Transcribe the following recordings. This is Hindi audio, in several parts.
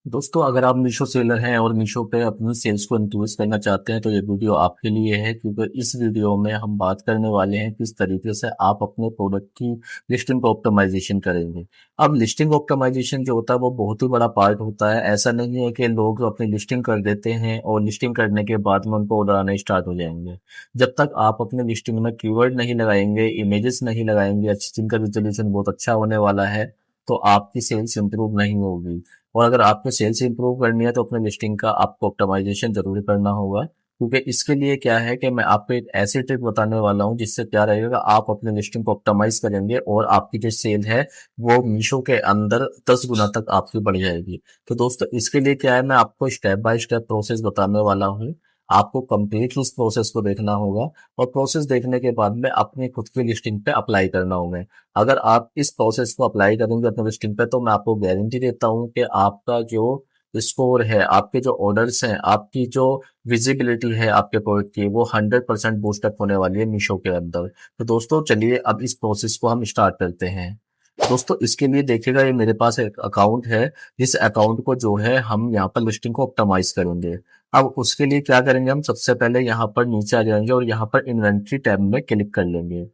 दोस्तों, अगर आप मीशो सेलर हैं और मीशो पे अपनी सेल्स को इंक्रीज करना चाहते हैं तो ये वीडियो आपके लिए है, क्योंकि इस वीडियो में हम बात करने वाले हैं किस तरीके से आप अपने प्रोडक्ट की लिस्टिंग को ऑप्टिमाइजेशन करेंगे। अब लिस्टिंग ऑप्टिमाइजेशन जो होता है वो बहुत ही बड़ा पार्ट होता है। ऐसा नहीं है कि लोग अपनी लिस्टिंग कर देते हैं और लिस्टिंग करने के बाद में उनको ऑर्डर आने स्टार्ट हो जाएंगे। जब तक आप अपने लिस्टिंग में कीवर्ड नहीं लगाएंगे, इमेजेस नहीं लगाएंगे, अच्छी जिनका रिजोल्यूशन बहुत अच्छा होने वाला है, तो आपकी सेल्स इंप्रूव नहीं होगी। और अगर आपको सेल्स इंप्रूव करनी है तो अपने लिस्टिंग का आपको ऑप्टिमाइजेशन जरूरी करना होगा, क्योंकि इसके लिए क्या है कि मैं आपको एक ऐसी ट्रिक बताने वाला हूं जिससे क्या रहेगा, आप अपने लिस्टिंग को ऑप्टिमाइज करेंगे और आपकी जो सेल है वो मीशो के अंदर 10 गुना तक आपकी बढ़ जाएगी। तो दोस्तों, इसके लिए क्या है, मैं आपको स्टेप बाय स्टेप प्रोसेस बताने वाला हूँ। आपको कंप्लीट उस प्रोसेस को देखना होगा और प्रोसेस देखने के बाद में अपनी खुद की लिस्टिंग पे अप्लाई करना होगा। अगर आप इस प्रोसेस को अप्लाई करेंगे अपने लिस्टिंग पे तो मैं आपको गारंटी देता हूँ कि आपका जो स्कोर है, आपके जो ऑर्डर्स हैं, आपकी जो विजिबिलिटी है आपके प्रोडक्ट की, वो 100% बूस्टअप होने वाली है मीशो के अंदर। तो दोस्तों चलिए अब इस प्रोसेस को हम स्टार्ट करते हैं। दोस्तों, इसके लिए देखिएगा, ये मेरे पास एक अकाउंट है। इस अकाउंट को जो है हम यहाँ पर लिस्टिंग को ऑप्टिमाइज करेंगे। अब उसके लिए क्या करेंगे, हम सबसे पहले यहाँ पर नीचे आ जाएंगे और यहाँ पर इन्वेंट्री टैब में क्लिक कर लेंगे।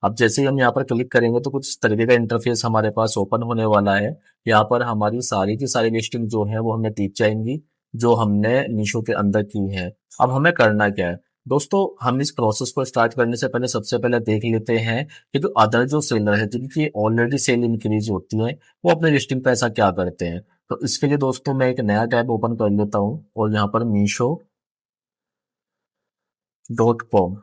अब जैसे ही हम यहाँ पर क्लिक करेंगे तो कुछ इस तरीके का इंटरफेस हमारे पास ओपन होने वाला है। यहाँ पर हमारी सारी की सारी लिस्टिंग जो है वो हमें दिख जाएंगी, जो हमने मीशो के अंदर की है। अब हमें करना क्या है दोस्तों, हम इस प्रोसेस को स्टार्ट करने से पहले सबसे पहले देख लेते हैं कि जो अदर जो सेलर है जिनकी ऑलरेडी सेल इंक्रीज होती है, वो अपने लिस्टिंग पे ऐसा क्या करते हैं। तो इसके लिए दोस्तों मैं एक नया टैब ओपन कर लेता हूँ और यहाँ पर मीशो.com,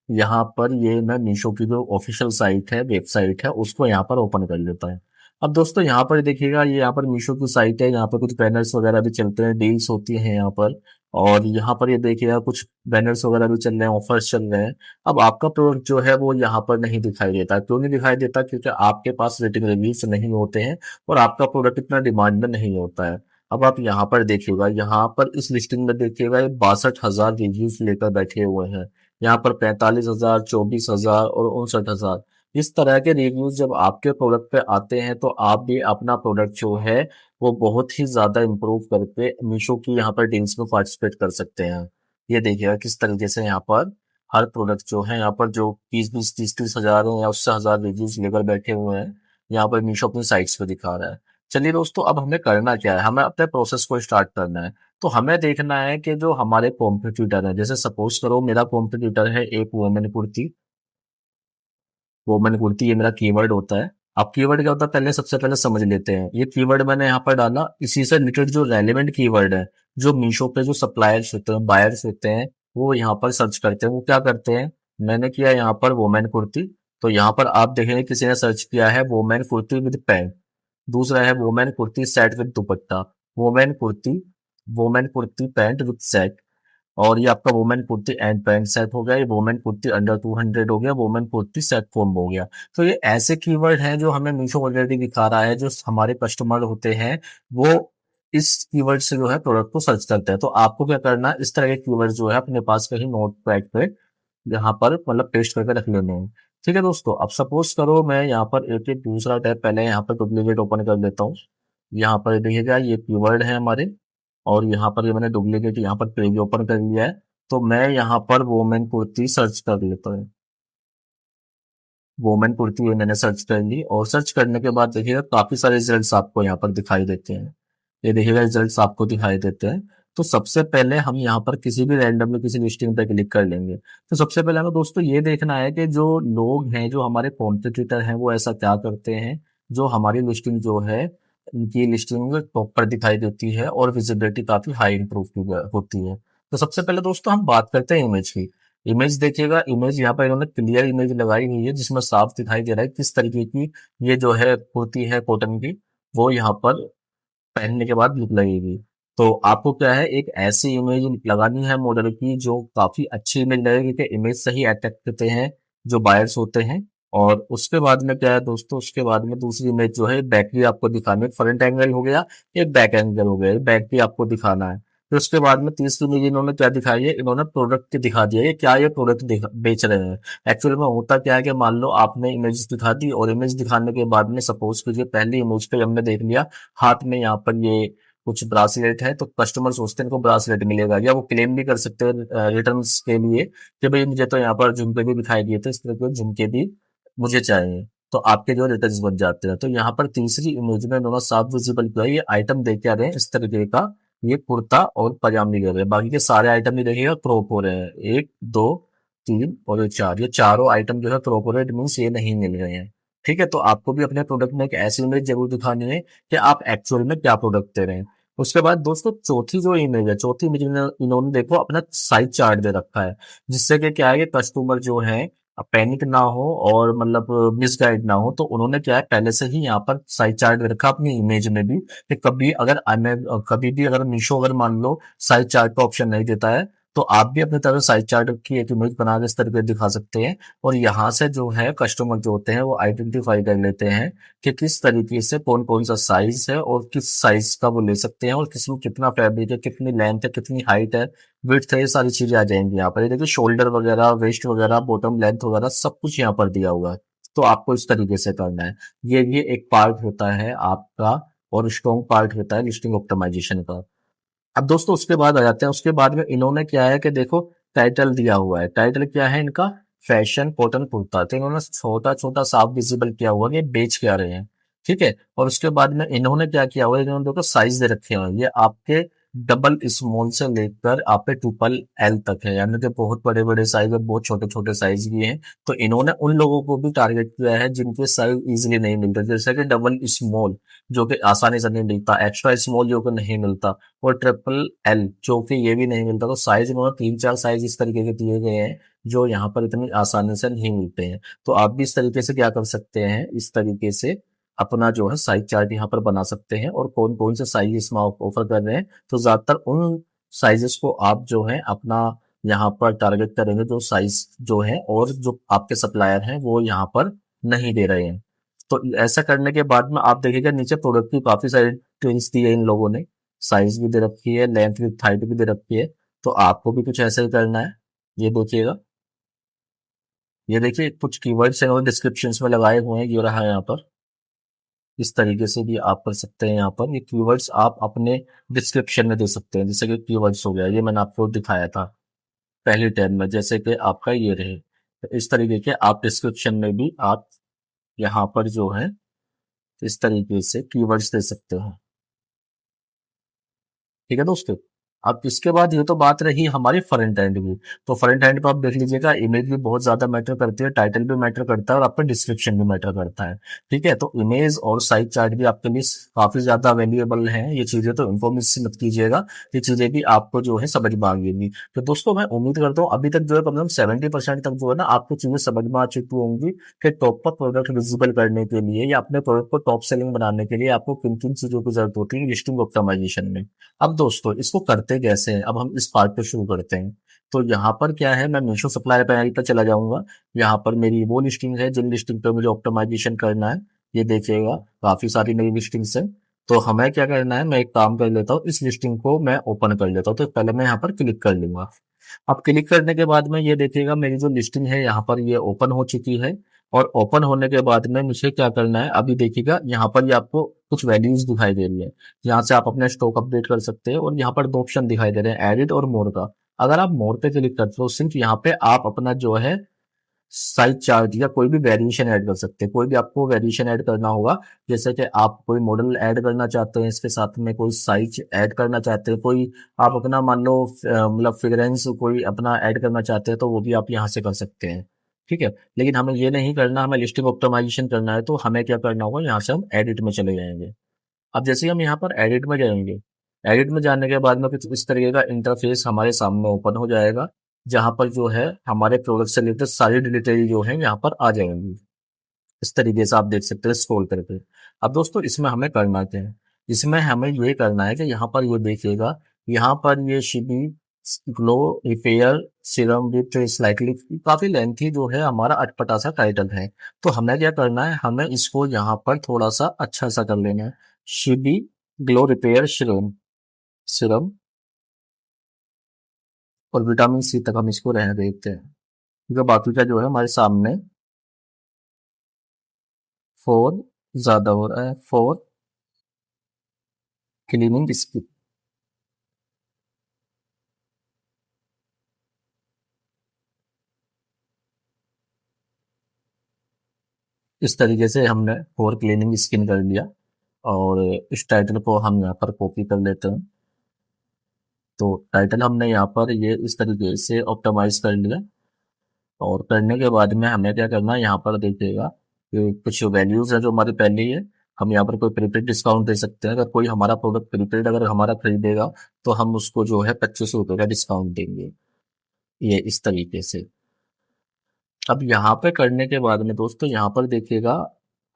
यहाँ पर ये मैं मीशो की जो ऑफिशियल साइट है, वेबसाइट है, उसको यहाँ पर ओपन कर लेता है। अब दोस्तों यहाँ पर देखिएगा, ये यहाँ पर मीशो की साइट है, यहाँ पर कुछ बैनर्स वगैरह भी चलते हैं, डील्स होती हैं यहाँ पर। और यहाँ पर ये देखिएगा कुछ बैनर्स वगैरह भी चल रहे हैं, ऑफर्स चल रहे हैं। अब आपका प्रोडक्ट जो है वो यहाँ पर नहीं दिखाई देता। क्यों नहीं दिखाई देता? क्योंकि आपके पास रेटिंग रिव्यूज नहीं होते हैं और आपका प्रोडक्ट इतना डिमांड में नहीं होता है। अब आप यहाँ पर देखिएगा, यहाँ पर इस लिस्टिंग में देखिएगा 62,000 रिव्यूज लेकर बैठे हुए हैं। यहाँ पर 45,000, 24,000 और 59,000, इस तरह के रिव्यूज जब आपके प्रोडक्ट पे आते हैं तो आप भी अपना प्रोडक्ट जो है वो बहुत ही ज्यादा इम्प्रूव करके मीशो की यहाँ पर डील्स में पार्टिसिपेट कर सकते हैं। ये देखिएगा किस तरीके से यहाँ पर हर प्रोडक्ट जो है, यहाँ पर जो 20-20, 30-30 हजार या उससे हजार रिव्यूज लेकर बैठे हुए हैं, यहाँ पर मीशो अपनी साइट्स पे दिखा रहा है। चलिए दोस्तों, अब हमें करना क्या है, हमें अपने प्रोसेस को स्टार्ट करना है। तो हमें देखना है कि जो हमारे कॉम्पिटिटर है, जैसे सपोज करो मेरा कॉम्पिटिटर है एक वोमेन कुर्ती। वोमेन कुर्ती ये मेरा कीवर्ड होता है। अब कीवर्ड क्या होता है, पहले सबसे पहले समझ लेते हैं। ये कीवर्ड मैंने यहाँ पर डाला, इसी से रिलेटेड जो रेलेवेंट कीवर्ड है, जो मीशो पे जो सप्लायर्स होते हैं, बायर्स होते हैं, वो यहाँ पर सर्च करते हैं। वो क्या करते हैं, मैंने किया यहाँ पर वोमेन कुर्ती, तो यहाँ पर आप देखेंगे किसी ने सर्च किया है वोमेन कुर्ती विद पैंट। दूसरा है women kurti set with dupatta. Women kurti, women kurti pant with set. और ये आपका women kurti and pant set हो गया, ये वुमेन कुर्ती अंडर 200 हो गया, वुमेन कुर्ती सेट फॉर्म हो गया। तो ये ऐसे कीवर्ड हैं जो हमें मीशो ऑलरेडी दिखा रहा है। जो हमारे कस्टमर होते हैं वो इस कीवर्ड से जो है प्रोडक्ट को सर्च करते हैं। तो आपको क्या करना है, इस तरह के कीवर्ड जो है अपने पास कहीं नोट पैड पे यहाँ पर मतलब पेस्ट करके रख लेने हैं। ठीक है दोस्तों, अब सपोज करो मैं यहाँ पर एक एक दूसरा टैब पहले यहाँ पर डुप्लीकेट ओपन कर लेता हूँ। यहाँ पर देखिएगा ये कीवर्ड है हमारे, और यहाँ पर ये मैंने डुप्लीकेट यहाँ पर पेज ओपन कर लिया है। तो मैं यहाँ पर वोमेन कुर्ती सर्च कर लेता हूँ। वोमेन कुर्ती ये मैंने सर्च कर ली और सर्च करने के बाद देखिएगा काफी सारे रिजल्ट्स आपको यहाँ पर दिखाई देते हैं। ये देखिएगा रिजल्ट्स आपको दिखाई देते हैं। तो सबसे पहले हम यहाँ पर किसी भी रैंडमली किसी लिस्टिंग पे क्लिक कर लेंगे। तो सबसे पहले हमें दोस्तों ये देखना है कि जो लोग हैं, जो हमारे कॉम्पिटिटर हैं, वो ऐसा क्या करते हैं जो हमारी लिस्टिंग जो है, इनकी लिस्टिंग टॉप पर दिखाई देती है और विजिबिलिटी काफी हाई इंप्रूव होती है। तो सबसे पहले दोस्तों हम बात करते हैं इमेज की। इमेज देखिएगा, इमेज यहाँ पर इन्होंने क्लियर इमेज लगाई हुई है जिसमें साफ दिखाई दे रहा है किस तरीके की ये जो है कुर्ती है कॉटन की, वो यहाँ पर पहनने के बाद लुक लगेगी। तो आपको क्या है, एक ऐसी इमेज लगानी है मॉडल की जो काफी अच्छी इमेज लगेगी, कि इमेज से ही अट्रैक्ट करते हैं जो बायर्स होते हैं। और उसके बाद में क्या है दोस्तों, उसके बाद में दूसरी इमेज जो है बैक भी आपको दिखानी है। फ्रंट एंगल हो गया, एक बैक एंगल हो गया, बैक भी आपको दिखाना है। फिर उसके बाद में तीसरी इमेज इन्होंने क्या दिखाई है, इन्होंने प्रोडक्ट की दिखा दिया है, क्या ये प्रोडक्ट बेच रहे हैं। एक्चुअली में होता क्या है कि मान लो आपने इमेज दिखा दी और इमेज दिखाने के बाद में सपोज कीजिए पहली इमेज पे हमने देख लिया हाथ में यहाँ पर ये कुछ ब्रासलेट है तो कस्टमर सोचते हैं इनको ब्रासलेट मिलेगा, या वो क्लेम भी कर सकते हैं रिटर्न के लिए कि भाई मुझे तो यहाँ पर झुमके भी दिखाई दिए थे, इस तरह के झुमके भी मुझे चाहिए, तो आपके जो रिटर्न बन जाते हैं। तो यहाँ पर तीसरी इमेज में उन्होंने साफ विजिबल किया ये आइटम देख क्या रहे हैं इस तरीके का, ये कुर्ता और पजामी कर रहे हैं, बाकी के सारे आइटम भी देखिएगा क्रॉप हो रहे हैं, 1 2 3 और ये 4, ये चारों आइटम जो है क्रॉप हो रहे हैं, मीन्स ये नहीं मिल रहे हैं। ठीक है, तो आपको भी अपने प्रोडक्ट में एक ऐसी इमेज जरूर दिखानी है कि आप एक्चुअल में क्या प्रोडक्ट दे रहे हैं। उसके बाद दोस्तों चौथी जो इमेज है, चौथी इमेज में इन्होंने देखो अपना साइज चार्ट दे रखा है, जिससे कि क्या है कि कस्टमर जो है पैनिक ना हो और मतलब मिसगाइड ना हो, तो उन्होंने क्या है पहले से ही यहाँ पर साइज चार्ट दे रखा अपनी इमेज में भी कि कभी भी अगर मीशो अगर मान लो साइज चार्ट का ऑप्शन नहीं देता है, तो आप भी अपनी तरह साइज चार्ट की एक इमेज बना के इस तरीके दिखा सकते हैं, और यहाँ से जो है कस्टमर जो होते हैं वो आइडेंटिफाई कर लेते हैं कि किस तरीके से कौन कौन सा साइज है और किस साइज का वो ले सकते हैं, और किसमें कितना फैब्रिक है, कितनी लेंथ है, कितनी हाइट है, विड्थ है, ये सारी चीजें आ जाएंगी यहाँ पर। ये देखिए शोल्डर वगैरह, वेस्ट वगैरह, बॉटम लेंथ वगैरह सब कुछ यहाँ पर दिया हुआ है, तो आपको इस तरीके से करना है। ये एक पार्ट होता है आपका, और स्ट्रॉन्ग पार्ट होता है लिस्टिंग ऑप्टिमाइजेशन का। अब दोस्तों उसके बाद आ जाते हैं, उसके बाद में इन्होंने क्या है कि देखो टाइटल दिया हुआ है, टाइटल क्या है इनका, फैशन कॉटन कुर्ता, तो इन्होंने छोटा छोटा साफ विजिबल किया हुआ है कि ये बेच क्या रहे हैं। ठीक है, और उसके बाद में इन्होंने क्या किया हुआ है, इन्होंने देखो साइज दे रखे हुए हैं, ये आपके डबल स्मॉल से लेकर आपके ट्रिपल एल तक है, यानी कि बहुत बड़े बड़े साइज और बहुत छोटे छोटे साइज भी हैं। तो इन्होंने उन लोगों को भी टारगेट किया है जिनके साइज इजीली नहीं मिलते, जैसे कि डबल स्मॉल जो कि आसानी से नहीं मिलता, एक्स्ट्रा स्मॉल जो कि नहीं मिलता, और ट्रिपल एल जो कि ये भी नहीं मिलता। तो साइज इन्होंने 3 4 साइज इस तरीके के दिए गए हैं जो यहाँ पर इतनी आसानी से नहीं मिलते हैं। तो आप भी इस तरीके से क्या कर सकते हैं, इस तरीके से अपना जो है साइज चार्ट यहाँ पर बना सकते हैं, और कौन कौन से साइज इसमें ऑफर कर रहे हैं, तो ज्यादातर उन साइजेस को आप जो है अपना यहाँ पर टारगेट करेंगे जो साइज जो है, और जो आपके सप्लायर हैं वो यहाँ पर नहीं दे रहे हैं। तो ऐसा करने के बाद में आप देखिएगा नीचे प्रोडक्ट की काफी सारी डिटेल्स दी है इन लोगों ने, साइज भी दे रखी है, लेंथ भी, हाइट भी दे रखी है, तो आपको भी कुछ ऐसा ही करना है। ये देखिएगा, ये देखिए कुछ कीवर्ड्स हैं और डिस्क्रिप्शन में लगाए हुए हैं, ये रहा है यहाँ पर, इस तरीके से भी आप कर सकते हैं। यहाँ पर ये कीवर्ड्स आप अपने डिस्क्रिप्शन में दे सकते हैं, जैसे कि कीवर्ड्स हो गया, ये मैंने आपको दिखाया था पहली टैब में, जैसे कि आपका ये रहे, तो इस तरीके के आप डिस्क्रिप्शन में भी आप यहाँ पर जो है इस तरीके से कीवर्ड्स दे सकते हैं। ठीक है दोस्तों, अब इसके बाद ये तो बात रही हमारी फ्रंट एंड की, तो फ्रंट एंड पर आप देख लीजिएगा इमेज भी बहुत ज्यादा मैटर करती है, टाइटल भी मैटर करता है, और आपका डिस्क्रिप्शन भी मैटर करता है। ठीक है, तो इमेज और साइज चार्ट भी आपके लिए काफी ज्यादा वैल्यूएबल है, ये चीजें तो इनको मिस मत कीजिएगा, ये चीजें भी आपको जो है समझ में आ गई। तो दोस्तों मैं उम्मीद करता हूँ अभी तक जो है कम से कम 70% तक जो है ना आपको चीजें समझ में आ चुकी होंगी कि टॉप पर प्रोडक्ट विजिबल करने के लिए या अपने प्रोडक्ट को टॉप सेलिंग बनाने के लिए आपको किन किन चीजों की जरूरत होती है लिस्टिंग ऑप्टिमाइजेशन में। अब दोस्तों इसको करते कैसे हैं, अब हम इस पार्ट पे शुरू करते हैं। तो यहाँ पर क्या है, मैं मीशो सप्लायर पैनल पर चला जाऊंगा, यहाँ पर मेरी वो लिस्टिंग है जिन लिस्टिंग पे मुझे ऑप्टिमाइजेशन करना है, ये देखिएगा काफी सारी मेरी लिस्टिंग्स है। तो हमें क्या करना है, मैं एक काम कर लेता हूँ, इस लिस्टिंग को मैं ओपन कर लेता हूँ, तो पहले मैं यहाँ पर क्लिक कर लूंगा। अब क्लिक करने के बाद में ये देखिएगा मेरी जो लिस्टिंग है यहाँ पर ये ओपन हो चुकी है, और ओपन होने के बाद में मुझे क्या करना है, अभी देखिएगा यहाँ पर ये आपको कुछ वैल्यूज दिखाई दे रही है, यहाँ से आप अपने स्टॉक अपडेट कर सकते हैं, और यहाँ पर 2 ऑप्शन दिखाई दे रहे हैं, एडिट और मोर का। अगर आप मोर पे क्लिक करते हो सिर्फ यहाँ पे आप अपना जो है साइज चार्ट या कोई भी वेरिएशन ऐड कर सकते हैं, कोई भी आपको वेरिएशन ऐड करना होगा, जैसे कि आप कोई मॉडल ऐड करना चाहते हैं, इसके साथ में कोई साइज ऐड करना चाहते हैं, कोई आप अपना मान लो मतलब फिगरेंस कोई अपना ऐड करना चाहते हैं, तो वो भी आप यहाँ से कर सकते हैं। ठीक है, लेकिन हमें ये नहीं करना, हमें लिस्टिंग ऑप्टिमाइजेशन करना है, तो हमें क्या करना होगा, यहाँ से हम एडिट में चले जाएंगे। अब जैसे ही हम यहाँ पर एडिट में जाएंगे, एडिट में जाने के बाद में कुछ इस तरीके का इंटरफेस हमारे सामने ओपन हो जाएगा, जहां पर जो है हमारे प्रोडक्ट से रिलेटेड सारी डिटेल जो है यहाँ पर आ जाएंगी। इस तरीके से आप देख सकते हैं स्क्रॉल करके। अब दोस्तों इसमें हमें करना क्या है, इसमें हमें ये करना है कि यहाँ पर ये देखिएगा, यहाँ पर ये Shibi glow repair serum with slightly, काफी लेंथी जो है हमारा अटपटा सा टाइटल है। तो हमें क्या करना है, हमें इसको यहाँ पर थोड़ा सा अच्छा सा कर लेना है, Shibi glow repair serum serum और विटामिन सी तक हम इसको रहने देते हैं, क्योंकि बाकी का जो है हमारे सामने 4 ज्यादा हो रहा है, 4 क्लीनिंग स्किन। इस तरीके से हमने फॉर क्लीनिंग स्किन कर लिया, और इस टाइटल को हम यहाँ पर कॉपी कर लेते हैं। तो टाइटल हमने यहाँ पर ये इस तरीके से ऑप्टिमाइज कर लिया, और करने के बाद में हमें क्या करना है, यहाँ पर देखिएगा कि कुछ वैल्यूज है जो हमारी पहले ही है। हम यहाँ पर कोई प्रीपेड डिस्काउंट दे सकते हैं। अगर कोई हमारा प्रोडक्ट प्रीपेड अगर हमारा खरीदेगा, तो हम उसको जो है 25 रुपये का डिस्काउंट देंगे, ये इस तरीके से। अब यहाँ पे करने के बाद में दोस्तों यहाँ पर देखिएगा,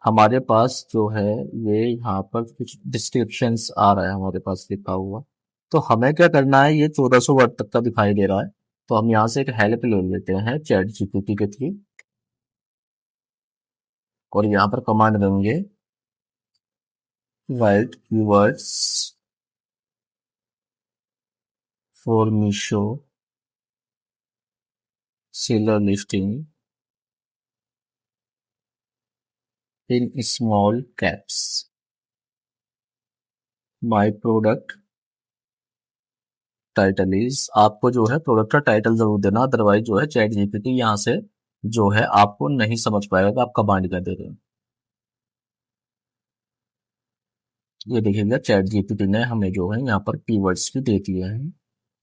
हमारे पास जो है ये यहाँ पर कुछ डिस्क्रिप्शंस आ रहा है हमारे पास लिखा हुआ। तो हमें क्या करना है, ये 1400 वर्ड तक का दिखाई दे रहा है। तो हम यहाँ से एक हेल्प ले लेते हैं चैट जीपीटी के थ्रू, और यहाँ पर कमांड देंगे right keywords for Meesho seller listing in small caps, my product title is. आपको जो है प्रोडक्ट का टाइटल जरूर देना, अदरवाइज जो है चैट जीपीटी यहाँ से जो है आपको नहीं समझ पाएगा कि आप कमांड क्या दे रहे हैं। ये देखिएगा चैट जीपीटी ने हमें जो है यहाँ पर कीवर्ड्स भी दे दिए हैं।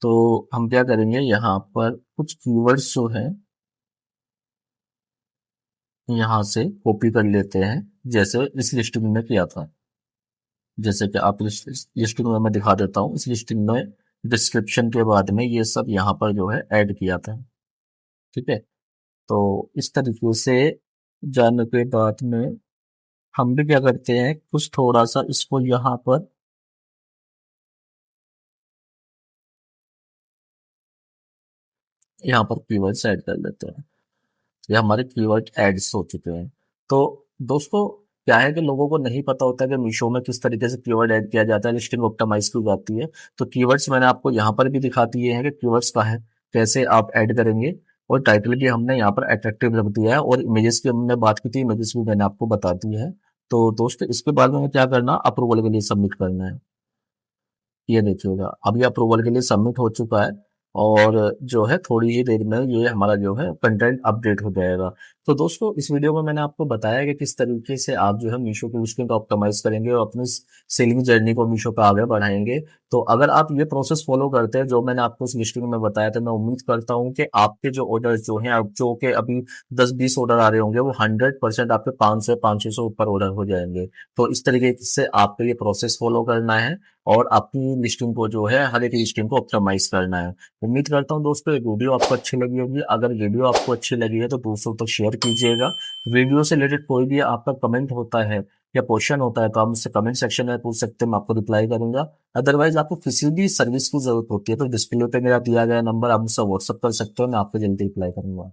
तो हम क्या करेंगे, यहाँ पर कुछ कीवर्ड्स जो है यहाँ से कॉपी कर लेते हैं, जैसे इस लिस्टिंग में किया था। जैसे कि आप लिस्टिंग में मैं दिखा देता हूँ, इस लिस्टिंग में डिस्क्रिप्शन के बाद में ये सब यहाँ पर जो है ऐड किया था। ठीक है, तो इस तरीके से जानने के बाद में हम भी क्या करते हैं, कुछ थोड़ा सा इसको यहाँ पर कीवर्ड्स ऐड कर लेते हैं। ये हमारे कीवर्ड एड्स हो चुके हैं। तो दोस्तों क्या है कि लोगों को नहीं पता होता है कि मीशो में किस तरीके से कीवर्ड ऐड किया जाता है, लिस्टिंग ऑप्टिमाइज की जाती है। तो कीवर्ड्स मैंने आपको यहाँ पर भी दिखा दिए हैं कि कीवर्ड्स का है, कैसे आप ऐड करेंगे। और टाइटल भी हमने यहाँ पर अट्रैक्टिव रख दिया है, और इमेजेस की हमने बात की थी, इमेजेस भी मैंने आपको बता दी है। तो दोस्तों इसके बाद में क्या करना, अप्रूवल के लिए सबमिट करना है। ये देखिएगा अभी अप्रूवल के लिए सबमिट हो चुका है, और जो है थोड़ी ही देर में ये हमारा जो है कंटेंट अपडेट हो जाएगा। तो दोस्तों इस वीडियो में मैंने आपको बताया कि किस तरीके से आप जो है मीशो की लिस्टिंग को ऑप्टिमाइज करेंगे और अपनी सेलिंग जर्नी को मीशो पे आगे बढ़ाएंगे। तो अगर आप ये प्रोसेस फॉलो करते हैं जो मैंने आपको इस लिस्टिंग में बताया, तो मैं उम्मीद करता हूँ कि आपके जो ऑर्डर जो हैं, जो कि अभी 10-20 ऑर्डर आ रहे होंगे, वो 100% आपके 500 ऊपर ऑर्डर हो जाएंगे। तो इस तरीके से आपको ये प्रोसेस फॉलो करना है, और अपनी लिस्टिंग को जो है हर एक लिस्टिंग को ऑप्टिमाइज करना है। उम्मीद करता हूँ दोस्तों ये वीडियो आपको अच्छी लगी होगी। अगर वीडियो आपको अच्छी लगी है तो दूसरों तक शेयर कीजिएगा। वीडियो से रिलेटेड कोई भी आपका कमेंट होता है या क्वेश्चन होता है, तो आप मुझसे कमेंट सेक्शन में पूछ सकते हैं, मैं आपको रिप्लाई करूंगा। अदरवाइज आपको किसी भी सर्विस की जरूरत होती है तो डिस्प्ले पे मेरा दिया गया नंबर आप मुझसे व्हाट्सअप कर सकते हो, मैं आपको जल्दी रिप्लाई करूंगा।